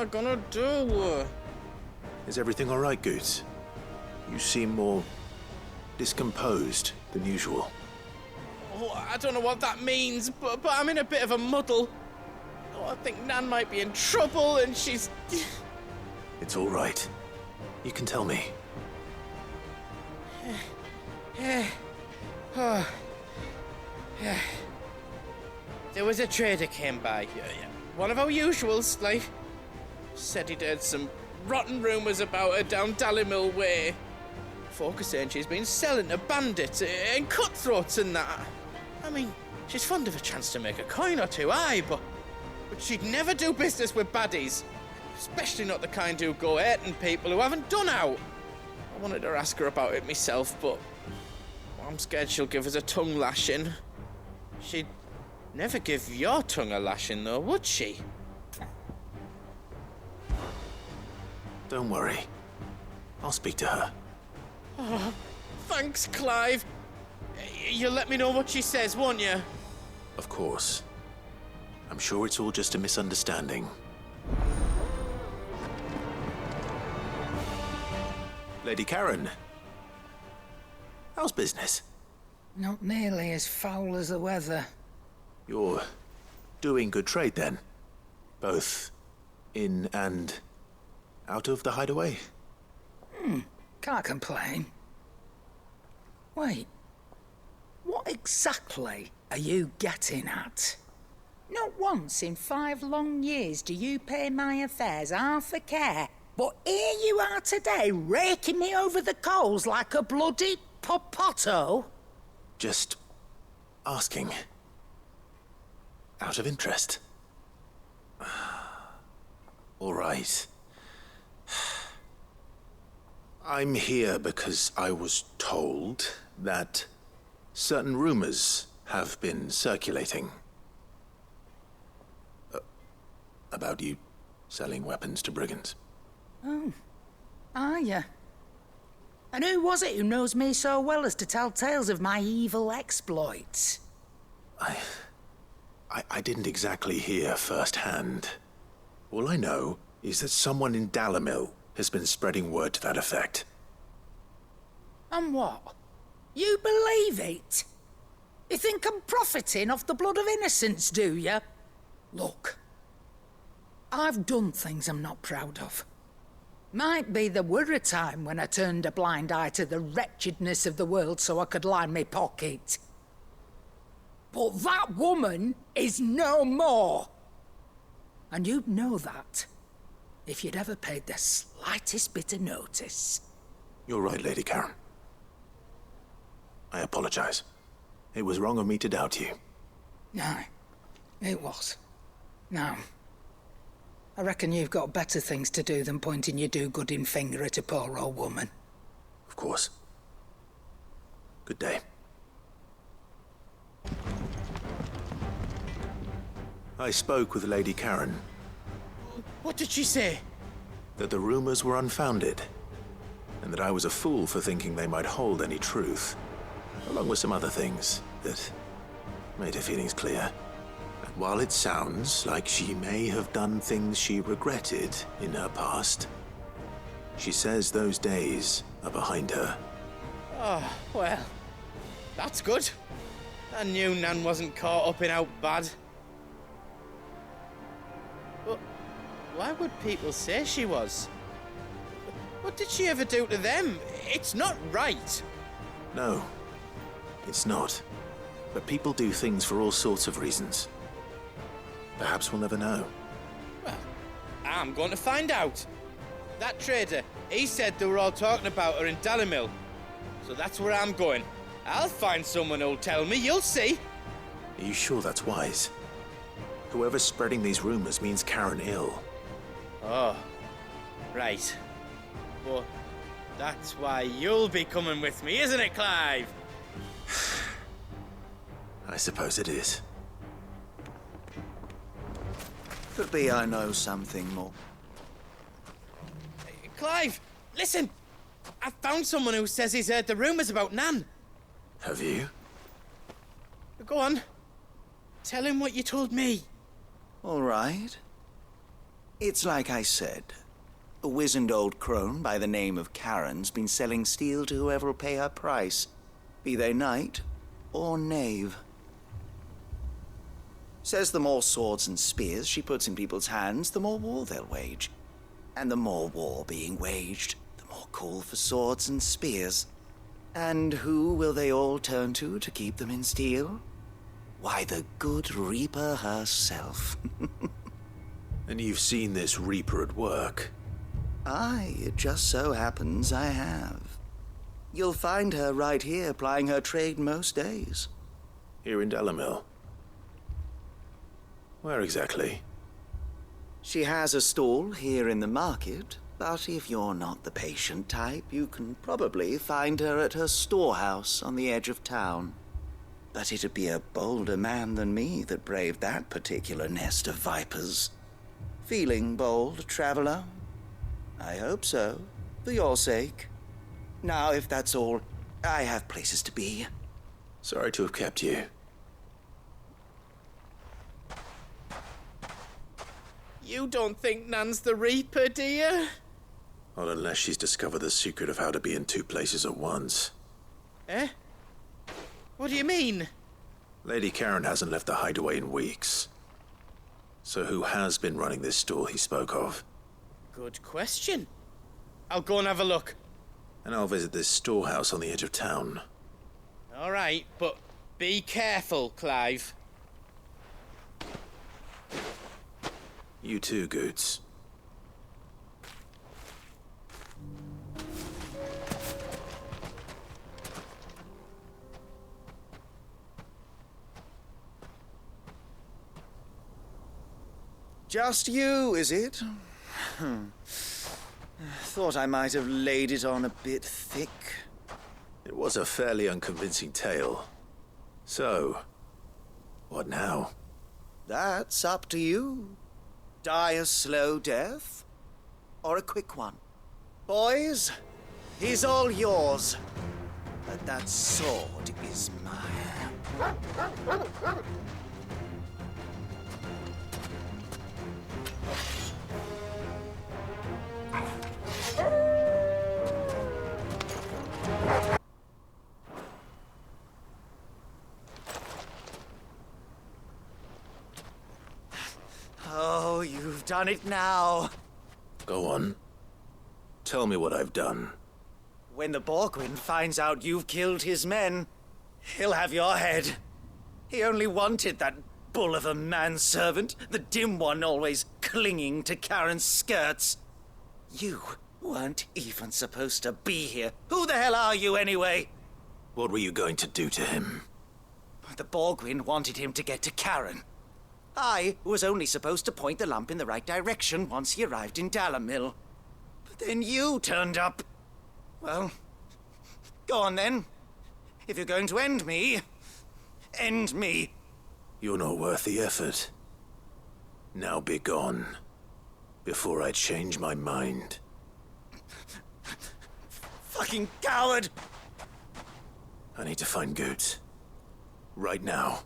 I gonna do? Is everything all right, Goots? You seem more discomposed than usual. Oh, I don't know what that means, but I'm in a bit of a muddle. Oh, I think Nan might be in trouble, and she's... It's all right. You can tell me. There was a trader came by. One of our usuals, like... Said he'd heard some rotten rumours about her down Dallimil Way. Folk are saying she's been selling to bandits and cutthroats and that. I mean, she's fond of a chance to make a coin or two, aye, but she'd never do business with baddies. Especially not the kind who go hurting people who haven't done out. I wanted to ask her about it myself, but I'm scared she'll give us a tongue lashing. She'd never give your tongue a lashing, though, would she? Don't worry. I'll speak to her. Oh, thanks, Clive. You'll let me know what she says, won't you? Of course. I'm sure it's all just a misunderstanding. Lady Karen. How's business? Not nearly as foul as the weather. You're doing good trade, then? Both in and out of the hideaway? Can't complain. Wait. What exactly are you getting at? Not once in 5 long years do you pay my affairs half a care, but here you are today, raking me over the coals like a bloody popoto? Just asking. Out of interest. All right. I'm here because I was told that certain rumors have been circulating. About you selling weapons to brigands. Oh, are you? And who was it who knows me so well as to tell tales of my evil exploits? I didn't exactly hear firsthand. All I know is that someone in Dallimil has been spreading word to that effect. And what? You believe it? You think I'm profiting off the blood of innocents, do you? Look, I've done things I'm not proud of. Might be there were a time when I turned a blind eye to the wretchedness of the world so I could line my pocket. But that woman is no more. And you'd know that if you'd ever paid the slightest bit of notice. You're right, Lady Karen. I apologize. It was wrong of me to doubt you. No, it was. Now, I reckon you've got better things to do than pointing your do-gooding finger at a poor old woman. Of course. Good day. I spoke with Lady Karen. What did she say? That the rumors were unfounded, and that I was a fool for thinking they might hold any truth, along with some other things that made her feelings clear. And while it sounds like she may have done things she regretted in her past, she says those days are behind her. Oh, well, that's good. I knew Nan wasn't caught up in out bad. But why would people say she was? What did she ever do to them? It's not right. No, it's not. But people do things for all sorts of reasons. Perhaps we'll never know. Well, I'm going to find out. That trader, he said they were all talking about her in Dallimil. So that's where I'm going. I'll find someone who'll tell me, you'll see. Are you sure that's wise? Whoever's spreading these rumors means Karen ill. Oh, right. Well, that's why you'll be coming with me, isn't it, Clive? I suppose it is. Could be I know something more. Clive, listen! I found someone who says he's heard the rumours about Nan. Have you? Go on. Tell him what you told me. All right. It's like I said. A wizened old crone by the name of Karen's been selling steel to whoever will pay her price, be they knight or knave. Says the more swords and spears she puts in people's hands, the more war they'll wage. And the more war being waged, the more call for swords and spears. And who will they all turn to keep them in steel? Why, the good Reaper herself. And you've seen this Reaper at work? Aye, it just so happens I have. You'll find her right here plying her trade most days. Here in Dalimil? Where exactly? She has a stall here in the market, but if you're not the patient type, you can probably find her at her storehouse on the edge of town. But it'd be a bolder man than me that braved that particular nest of vipers. Feeling bold, traveler? I hope so, for your sake. Now, if that's all, I have places to be. Sorry to have kept you. You don't think Nan's the Reaper, do you? Not unless she's discovered the secret of how to be in two places at once. Eh? What do you mean? Lady Karen hasn't left the hideaway in weeks. So who has been running this store he spoke of? Good question. I'll go and have a look. And I'll visit this storehouse on the edge of town. All right, but be careful, Clive. You too, Goots. Just you, is it? Thought I might have laid it on a bit thick. It was a fairly unconvincing tale. So, what now? That's up to you. Die a slow death, or a quick one. Boys, he's all yours. But that sword is mine. Oh, you've done it now. Go on. Tell me what I've done. When the Borgwyn finds out you've killed his men, he'll have your head. He only wanted that bull of a manservant, the dim one always clinging to Karen's skirts. You weren't even supposed to be here. Who the hell are you anyway? What were you going to do to him? The Borgwyn wanted him to get to Karen. I was only supposed to point the lamp in the right direction once he arrived in Dalimil. But then you turned up. Well, go on then. If you're going to end me, end me. You're not worth the effort. Now be gone, before I change my mind. Fucking coward! I need to find Goots. Right now.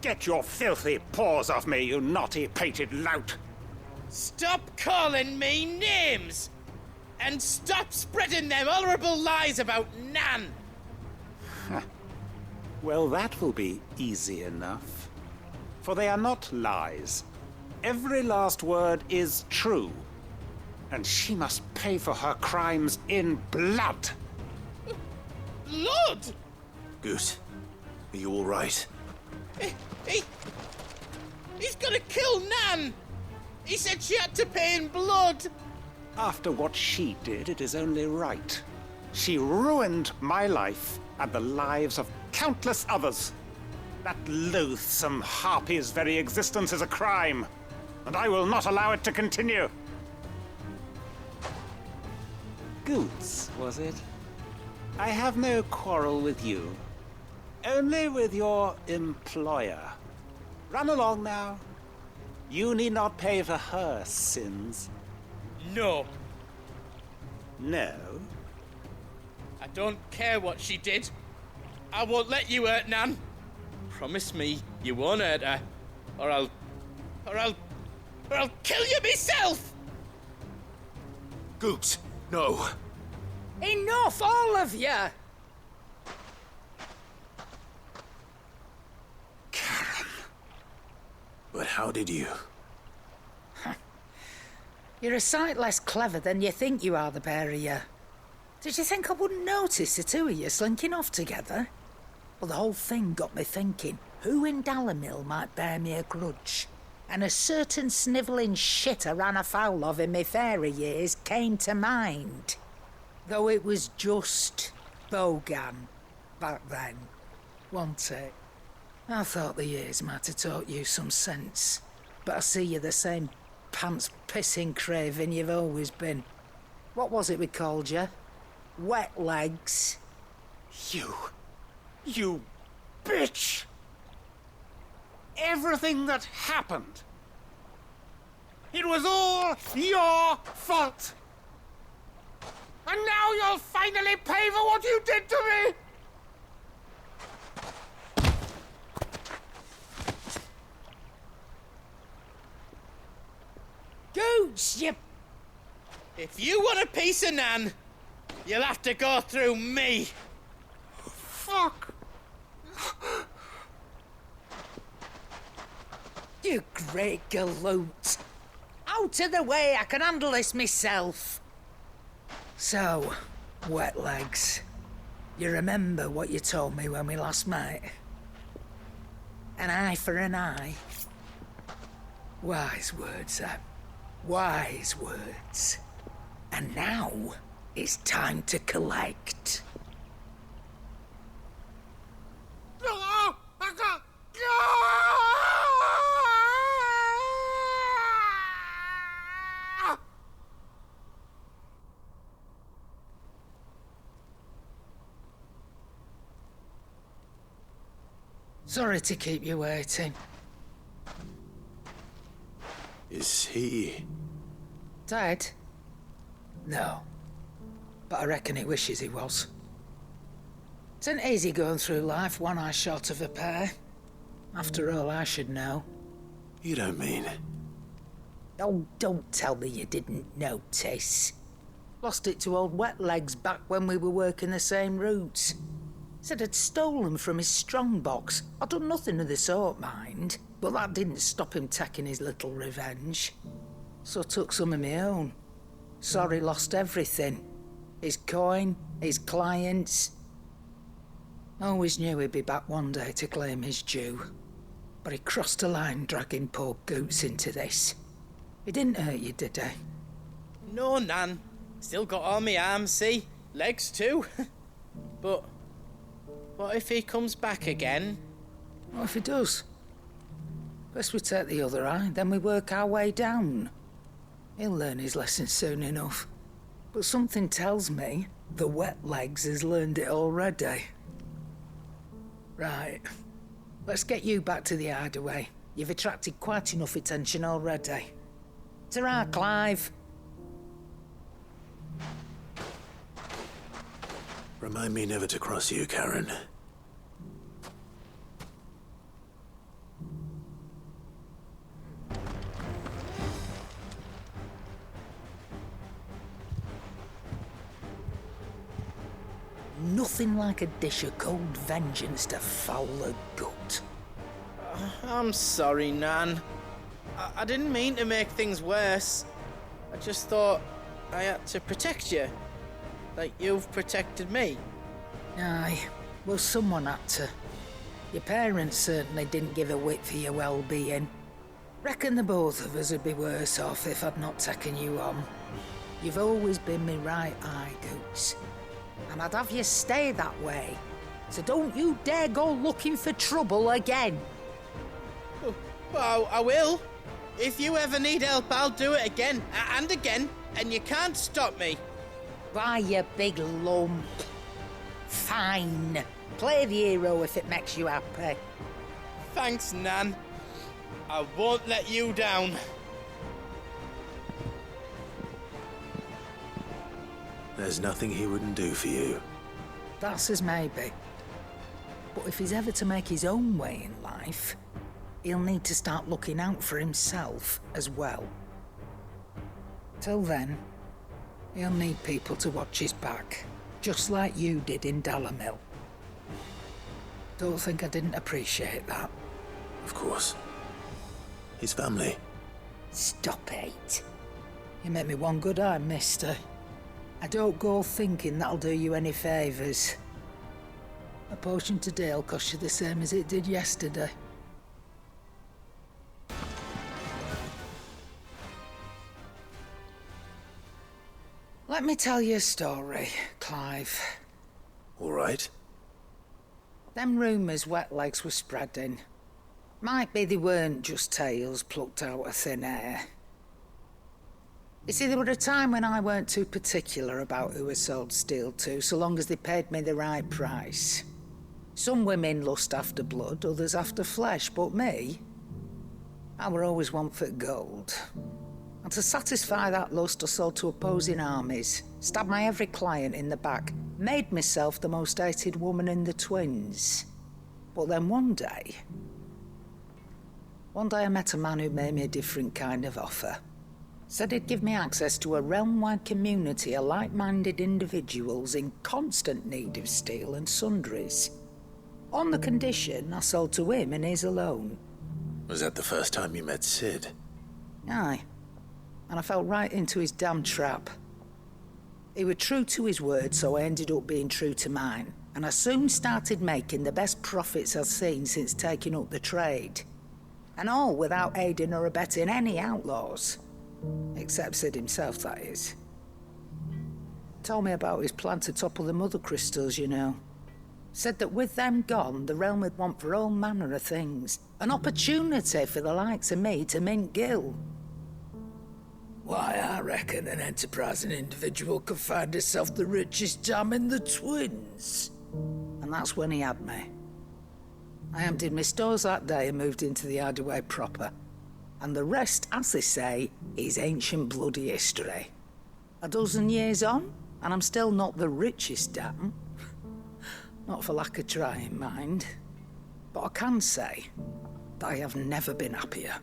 Get your filthy paws off me, you naughty-pated lout! Stop calling me names! And stop spreading them horrible lies about Nan! Well, that will be easy enough. For they are not lies. Every last word is true. And she must pay for her crimes in blood. Blood? Goot, are you all right? He's gonna kill Nan! He said she had to pay in blood! After what she did, it is only right. She ruined my life and the lives of countless others. That loathsome harpy's very existence is a crime, and I will not allow it to continue. Goots, was it? I have no quarrel with you. Only with your employer. Run along now. You need not pay for her sins. No. No? I don't care what she did. I won't let you hurt Nan. Promise me you won't hurt her, or I'll kill you myself! Goops, no. Enough, all of you! But how did you? You're a sight less clever than you think you are, the pair of you. Did you think I wouldn't notice the two of you slinking off together? Well, the whole thing got me thinking, who in Dalimil might bear me a grudge? And a certain snivelling shit I ran afoul of in my fairy years came to mind. Though it was just Bogan back then, wasn't it? I thought the years might have taught you some sense, but I see you're the same pants-pissing craven you've always been. What was it we called you? Wet legs? You bitch! Everything that happened, it was all your fault! And now you'll finally pay for what you did to me! Gooch, you... If you want a piece of Nan, you'll have to go through me. Fuck! You great galoot. Out of the way, I can handle this myself. So, wet legs, you remember what you told me when we last met? An eye for an eye. Wise words, wise words. And now, it's time to collect. Sorry to keep you waiting. Is he... Dead? No. But I reckon he wishes he was. It ain't easy going through life one eye short of a pair. After all, I should know. You don't mean... Oh, don't tell me you didn't notice. Lost it to old Wet Legs back when we were working the same routes. Said I'd stolen from his strongbox. I'd done nothing of the sort, mind. But that didn't stop him taking his little revenge. So I took some of my own. Sorry, lost everything. His coin, his clients. Always knew he'd be back one day to claim his due. But he crossed a line dragging poor Goots into this. He didn't hurt you, did he? No, Nan. Still got all my arms, see? Legs too. But what if he comes back again? What if he does? First we take the other eye, then we work our way down. He'll learn his lesson soon enough. But something tells me the Wet Legs has learned it already. Right. Let's get you back to the hideaway. You've attracted quite enough attention already. Ta-ra, Clive. Remind me never to cross you, Karen. Nothing like a dish of cold vengeance to foul a gut. I'm sorry, Nan. I didn't mean to make things worse. I just thought I had to protect you. Like you've protected me. Aye, well, someone had to. Your parents certainly didn't give a whit for your well-being. Reckon the both of us would be worse off if I'd not taken you on. You've always been me right eye, Goots. And I'd have you stay that way. So don't you dare go looking for trouble again. Well, I will. If you ever need help, I'll do it again and again, and you can't stop me. Why, you big lump. Fine. Play the hero if it makes you happy. Thanks, Nan. I won't let you down. There's nothing he wouldn't do for you. That's as maybe. But if he's ever to make his own way in life, he'll need to start looking out for himself as well. Till then, he'll need people to watch his back, just like you did in Dalimil. Don't think I didn't appreciate that. Of course. His family. Stop it. You make me one good eye, mister. I don't go thinking that'll do you any favours. A potion today'll cost you the same as it did yesterday. Let me tell you a story, Clive. All right. Them rumours Wetlegs were spreading. Might be they weren't just tales plucked out of thin air. You see, there were a time when I weren't too particular about who I sold steel to, so long as they paid me the right price. Some women lust after blood, others after flesh, but me, I were always one for gold. And to satisfy that lust, I sold to opposing armies, stabbed my every client in the back, made myself the most hated woman in the twins. But then one day I met a man who made me a different kind of offer. Said he'd give me access to a realm-wide community of like-minded individuals in constant need of steel and sundries. On the condition I sold to him and his alone. Was that the first time you met Sid? Aye. And I fell right into his damn trap. He was true to his word, so I ended up being true to mine. And I soon started making the best profits I've seen since taking up the trade. And all without aiding or abetting any outlaws. Except Sid himself, that is. Told me about his plan to topple the mother crystals, you know. Said that with them gone, the realm would want for all manner of things. An opportunity for the likes of me to mint gil. Why, I reckon an enterprising individual could find himself the richest dam in the twins. And that's when he had me. I emptied my stores that day and moved into the hideaway proper. And the rest, as they say, is ancient bloody history. A dozen years on, and I'm still not the richest dam. Not for lack of trying, mind. But I can say that I have never been happier.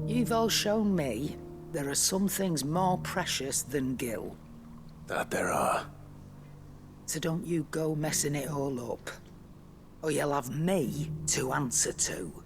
You've all shown me there are some things more precious than gil. That there are. So don't you go messing it all up. Or you'll have me to answer to.